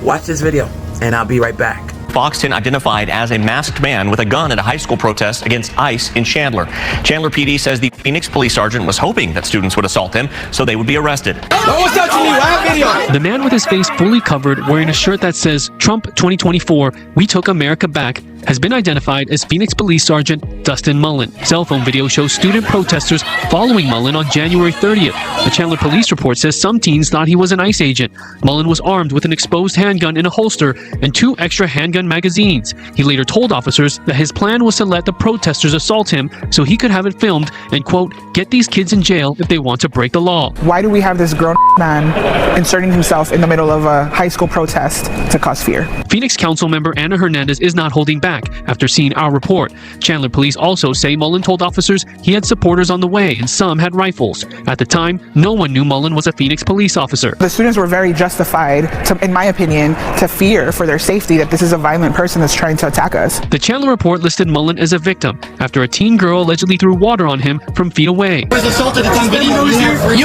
Watch this video, and I'll be right back. Fox 10 identified as a masked man with a gun at a high school protest against ICE in Chandler. Chandler PD says the Phoenix police sergeant was hoping that students would assault him so they would be arrested. No one's touching you. I have video. The man with his face fully covered, wearing a shirt that says Trump 2024, We Took America Back, has been identified as Phoenix Police Sergeant Dustin Mullen. Cell phone video shows student protesters following Mullen on January 30th. The Chandler police report says some teens thought he was an ICE agent. Mullen was armed with an exposed handgun in a holster and 2 extra handgun magazines. He later told officers that his plan was to let the protesters assault him so he could have it filmed and, quote, get these kids in jail if they want to break the law. Why do we have this grown man inserting himself in the middle of a high school protest to cause fear? Phoenix council member Anna Hernandez is not holding back after seeing our report. Chandler police also say Mullen told officers he had supporters on the way and some had rifles. At the time, no one knew Mullen was a Phoenix police officer. The students were very justified, in my opinion, to fear for their safety that this is a violent person that's trying to attack us. The Chandler report listed Mullen as a victim after a teen girl allegedly threw water on him from feet away. You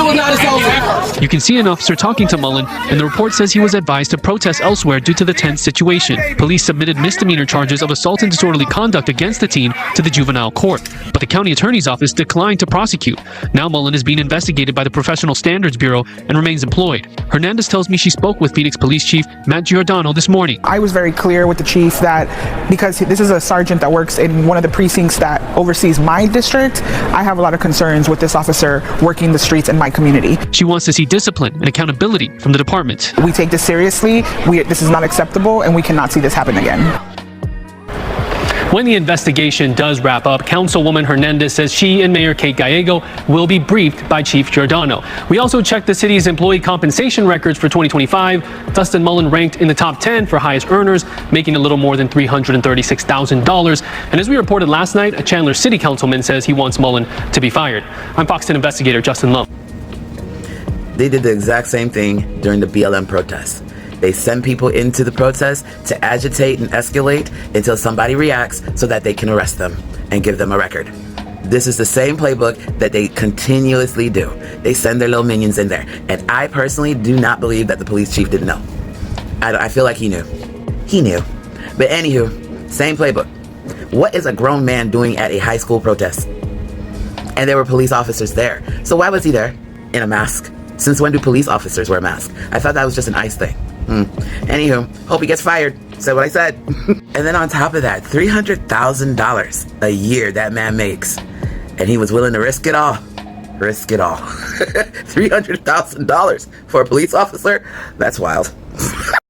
will not assault. You can see an officer talking to Mullen, and the report says he was advised to protest elsewhere due to the tense situation. Police submitted misdemeanor charges of assault and disorderly conduct against the teen to the juvenile court, but the county attorney's office declined to prosecute. Now Mullen is being investigated by the Professional Standards Bureau and remains employed. Hernandez tells me she spoke with Phoenix Police Chief Matt Giordano this morning. I was very clear with the chief that because this is a sergeant that works in one of the precincts that oversees my district, I have a lot of concerns with this officer working the streets in my community. She wants to see discipline and accountability from the department. We take this seriously. This is not acceptable, and we cannot see this happen again. When the investigation does wrap up, Councilwoman Hernandez says she and Mayor Kate Gallego will be briefed by Chief Giordano. We also checked the city's employee compensation records for 2025. Dustin Mullen ranked in the top 10 for highest earners, making a little more than $336,000. And as we reported last night, a Chandler City Councilman says he wants Mullen to be fired. I'm Fox 10 investigator Justin Lum. They did the exact same thing during the BLM protests. They send people into the protest to agitate and escalate until somebody reacts so that they can arrest them and give them a record. This is the same playbook that they continuously do. They send their little minions in there. And I personally do not believe that the police chief didn't know. I feel like he knew. He knew. But anywho, same playbook. What is a grown man doing at a high school protest? And there were police officers there. So why was he there in a mask? Since when do police officers wear masks? I thought that was just an ICE thing. Anywho, hope he gets fired. Said what I said. And then on top of that, $300,000 a year that man makes. And he was willing to risk it all. Risk it all. $300,000 for a police officer? That's wild.